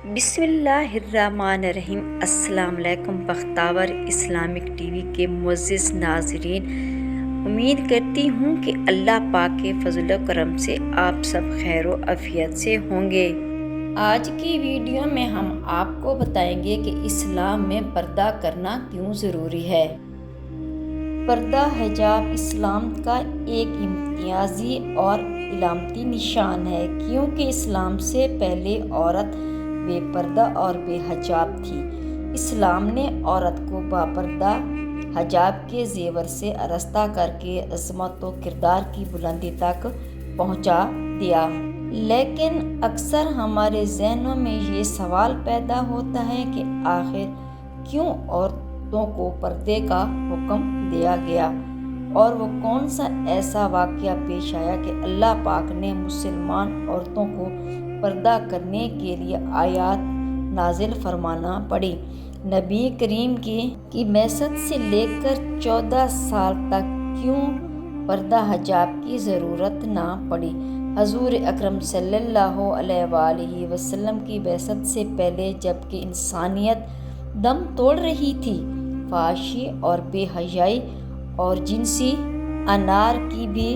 بسم اللہ الرحمن الرحیم۔ السلام علیکم بختاور اسلامک ٹی وی کے معزز ناظرین، امید کرتی ہوں کہ اللہ پاک کے فضل و کرم سے آپ سب خیر و عافیت سے ہوں گے۔ آج کی ویڈیو میں ہم آپ کو بتائیں گے کہ اسلام میں پردہ کرنا کیوں ضروری ہے۔ پردہ حجاب اسلام کا ایک امتیازی اور علامتی نشان ہے، کیونکہ اسلام سے پہلے عورت بے پردہ اور بے حجاب تھی۔ اسلام نے عورت کو باپردہ حجاب کے زیور سے آراستہ کر کے عظمت و کردار کی بلندی تک پہنچا دیا۔ لیکن اکثر ہمارے ذہنوں میں یہ سوال پیدا ہوتا ہے کہ آخر کیوں عورتوں کو پردے کا حکم دیا گیا، اور وہ کون سا ایسا واقعہ پیش آیا کہ اللہ پاک نے مسلمان عورتوں کو پردہ کرنے کے لیے آیات نازل فرمانا پڑی۔ نبی کریم کی بعثت سے لے کر 14 سال تک کیوں پردہ حجاب کی ضرورت نہ پڑی؟ حضور اکرم صلی اللہ علیہ وآلہ وسلم کی بعثت سے پہلے، جبکہ انسانیت دم توڑ رہی تھی، فحاشی اور بے حیائی اور جنسی انارکی بھی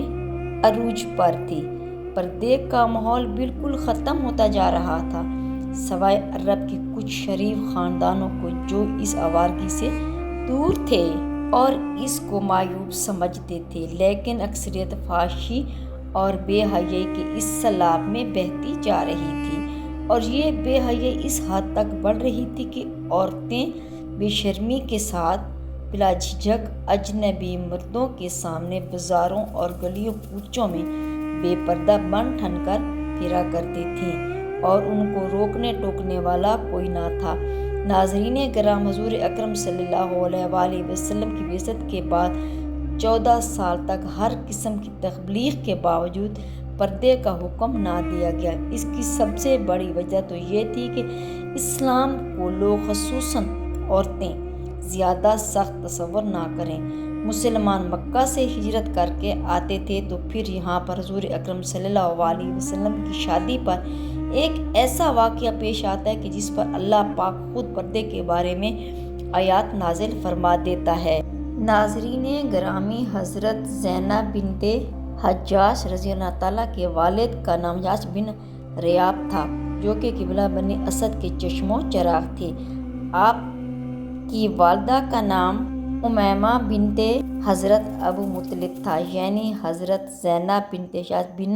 عروج پر تھی، پردے کا ماحول بالکل ختم ہوتا جا رہا تھا، سوائے عرب کے کچھ شریف خاندانوں کو جو اس آوارگی سے دور تھے اور اس کو معیوب سمجھتے تھے۔ لیکن اکثریت فحاشی اور بے حیائی کے اس سیلاب میں بہتی جا رہی تھی، اور یہ بے حیائی اس حد تک بڑھ رہی تھی کہ عورتیں بے شرمی کے ساتھ بلا جھجک اجنبی مردوں کے سامنے بازاروں اور گلیوں کوچوں میں بے پردہ بن ٹھن کر پھرا کرتی تھیں، اور ان کو روکنے ٹوکنے والا کوئی نہ تھا۔ ناظرین کرام، حضور اکرم صلی اللہ علیہ وآلہ وسلم کی بعثت کے بعد 14 سال تک ہر قسم کی تبلیغ کے باوجود پردے کا حکم نہ دیا گیا۔ اس کی سب سے بڑی وجہ تو یہ تھی کہ اسلام کو لوگ، خصوصاً عورتیں، زیادہ سخت تصور نہ کریں۔ مسلمان مکہ سے ہجرت کر کے آتے تھے تو پھر یہاں پر حضور اکرم صلی اللہ علیہ وسلم کی شادی پر ایک ایسا واقعہ پیش آتا ہے کہ جس پر اللہ پاک خود پردے کے بارے میں آیات نازل فرما دیتا ہے۔ ناظرین گرامی، حضرت زینب بنت حجاج رضی اللہ تعالیٰ کے والد کا نام حجاج بن ریاب تھا، جو کہ قبیلہ بنی اسد کے چشم و چراغ تھے۔ آپ کی والدہ کا نام امیمہ بنت حضرت ابو مطلب تھا، یعنی حضرت زینب بنت حجاج بن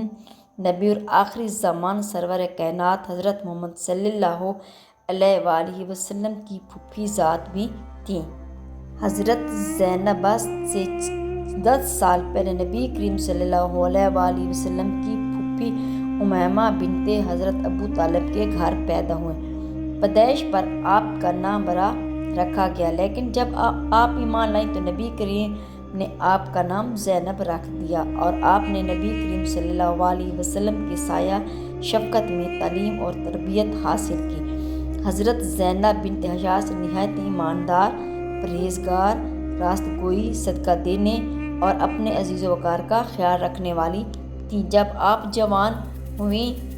نبی اور آخری زمان سرور کائنات حضرت محمد صلی اللہ علیہ وآلہ وسلم کی پھوپھی ذات بھی تھیں۔ حضرت زینب سے 10 سال پہلے نبی کریم صلی اللہ علیہ وآلہ وسلم کی پھوپھی امیمہ بنت حضرت ابو طالب کے گھر پیدا ہوئے۔ پیدائش پر آپ کا نام برا رکھا گیا، لیکن جب آپ ایمان لائیں تو نبی کریم نے آپ کا نام زینب رکھ دیا، اور آپ نے نبی کریم صلی اللہ علیہ وسلم کے سایہ شفقت میں تعلیم اور تربیت حاصل کی۔ حضرت زینب بنت حجاج نہایت ایماندار، پرہیزگار، راست گوئی، صدقہ دینے اور اپنے عزیز و وقار کا خیال رکھنے والی تھیں۔ جب آپ جوان ہوئیں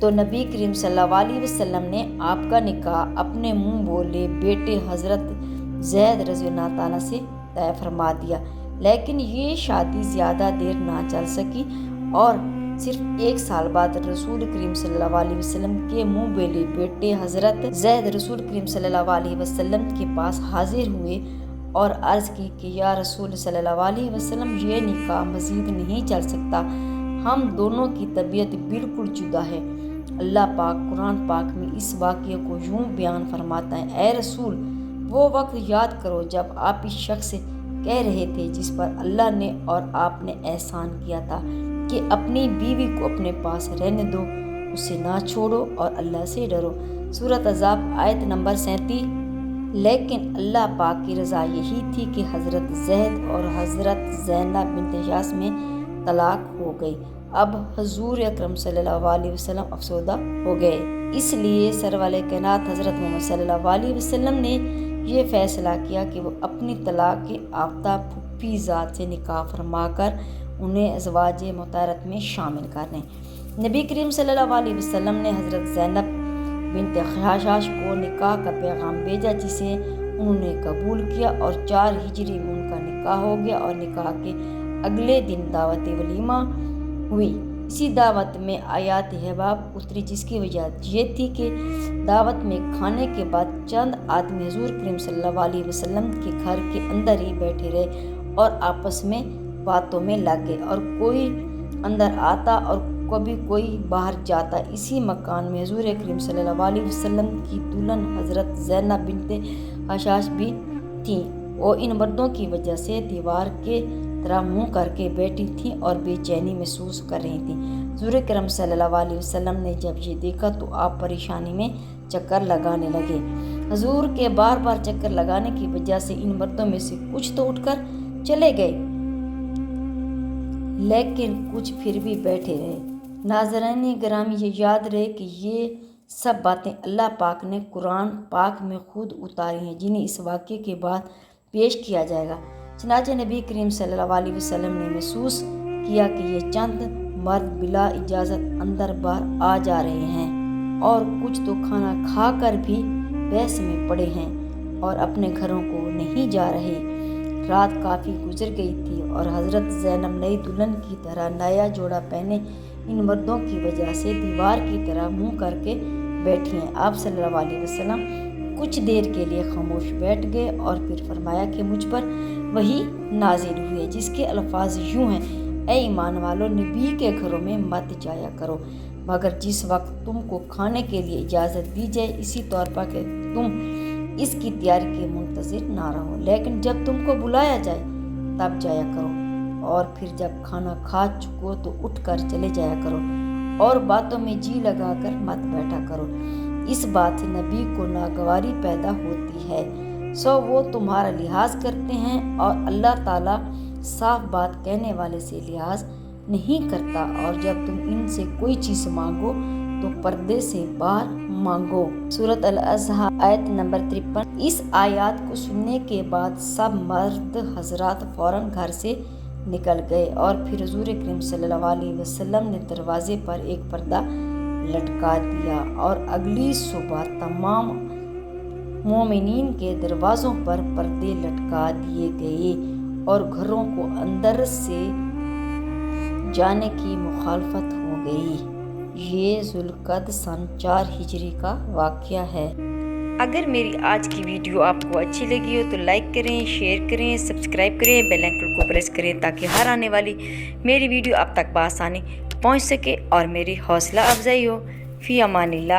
تو نبی کریم صلی اللہ علیہ وسلم نے آپ کا نکاح اپنے منہ بولے بیٹے حضرت زید رضی اللہ تعالیٰ سے طے فرما دیا، لیکن یہ شادی زیادہ دیر نہ چل سکی، اور صرف 1 سال بعد رسول کریم صلی اللہ علیہ وسلم کے منہ بولے بیٹے حضرت زید رسول کریم صلی اللہ علیہ وسلم کے پاس حاضر ہوئے اور عرض کی کہ یا رسول صلی اللہ علیہ وسلم، یہ نکاح مزید نہیں چل سکتا، ہم دونوں کی طبیعت بالکل جدا ہے۔ اللہ پاک قرآن پاک میں اس واقعے کو یوں بیان فرماتا ہے: اے رسول، وہ وقت یاد کرو جب آپ اس شخص سے کہہ رہے تھے جس پر اللہ نے اور آپ نے احسان کیا تھا کہ اپنی بیوی کو اپنے پاس رہنے دو، اسے نہ چھوڑو اور اللہ سے ڈرو۔ سورۃ احزاب آیت نمبر 37۔ لیکن اللہ پاک کی رضا یہی تھی کہ حضرت زید اور حضرت زینب بنت حجاج میں طلاق ہو گئی۔ اب حضور اکرم صلی اللہ علیہ وسلم افسردہ ہو گئے، اس لیے سرور کائنات حضرت محمد صلی اللہ علیہ وسلم نے یہ فیصلہ کیا کہ وہ اپنی طلاق یافتہ پھوپھی ذات سے نکاح فرما کر انہیں ازواج مطہرات میں شامل کر لیں۔ نبی کریم صلی اللہ علیہ وسلم نے حضرت زینب بنت خشاش کو نکاح کا پیغام بھیجا جسے انہوں نے قبول کیا اور 4 ہجری میں ان کا نکاح ہو گیا اور نکاح کے اگلے دن دعوت ولیمہ ہوئی۔ اسی دعوت میں آیات حباب اتری جس کی وجہ یہ تھی کہ دعوت میں کھانے کے بعد چند آدمی حضور کریم صلی اللہ علیہ وسلم کے گھر کے اندر ہی بیٹھے رہے اور آپس میں باتوں میں لگ گئے اور کوئی اندر آتا اور کبھی کوئی باہر جاتا۔ اسی مکان میں حضور کریم صلی اللہ علیہ وسلم کی دلہن حضرت زینب بنت خشاش بھی تھیں۔ وہ ان مردوں کی وجہ سے دیوار کے طرح منہ کر کے بیٹھی تھیں اور بے چینی محسوس کر رہی تھیں۔ حضور کریم صلی اللہ علیہ وسلم نے جب یہ دیکھا تو آپ پریشانی میں چکر لگانے لگے۔ حضور کے بار بار چکر لگانے کی وجہ سے ان مردوں میں سے کچھ تو اٹھ کر چلے گئے لیکن کچھ پھر بھی بیٹھے رہے۔ ناظرین گرامی، یہ یاد رہے کہ یہ سب باتیں اللہ پاک نے قرآن پاک میں خود اتاری ہیں جنہیں اس واقعے کے بعد پیش کیا جائے گا۔ چنانچہ نبی کریم صلی اللہ علیہ وسلم نے محسوس کیا کہ یہ چند مرد بلا اجازت اندر باہر آ جا رہے ہیں اور کچھ تو کھانا کھا کر بھی بحث میں پڑے ہیں اور اپنے گھروں کو نہیں جا رہے۔ رات کافی گزر گئی تھی اور حضرت زینب نئی دلہن کی طرح نیا جوڑا پہنے ان مردوں کی وجہ سے دیوار کی طرح منہ کر کے بیٹھی ہیں۔ آپ صلی اللہ علیہ وسلم کچھ دیر کے لیے خاموش بیٹھ گئے اور پھر فرمایا کہ مجھ پر وحی نازل ہوئی ہے جس کے الفاظ یوں ہیں: اے ایمان والو، نبی کے گھروں میں مت جایا کرو مگر جس وقت تم کو کھانے کے لیے اجازت دی جائے، اسی طور پر کہ تم اس کی تیاری کے منتظر نہ رہو، لیکن جب تم کو بلایا جائے تب جایا کرو اور پھر جب کھانا کھا چکو تو اٹھ کر چلے جایا کرو اور باتوں میں جی لگا کر مت بیٹھا کرو۔ اس بات سے نبی کو ناگواری پیدا ہوتی ہے، سو وہ تمہارا لحاظ کرتے ہیں اور اللہ تعالیٰ صاف بات کہنے والے سے لحاظ نہیں کرتا، اور جب تم ان سے کوئی چیز مانگو تو پردے سے باہر مانگو۔ سورۃ الاضحیٰ آیت نمبر 53۔ اس آیات کو سننے کے بعد سب مرد حضرات فوراً گھر سے نکل گئے اور پھر حضور کریم صلی اللہ علیہ وسلم نے دروازے پر ایک پردہ لٹکا دیا اور اگلی صبح تمام مومنین کے دروازوں پر پردے لٹکا دیے گئے اور گھروں کو اندر سے جانے کی مخالفت ہو گئی۔ یہ ذوالقعدہ سن 4 ہجری کا واقعہ ہے۔ اگر میری آج کی ویڈیو آپ کو اچھی لگی ہو تو لائک کریں، شیئر کریں، سبسکرائب کریں، بیل آئیکن کو پریس کریں تاکہ ہر آنے والی میری ویڈیو آپ تک بآسانی پہنچ سکے اور میری حوصلہ افزائی ہو۔ فی امان اللہ۔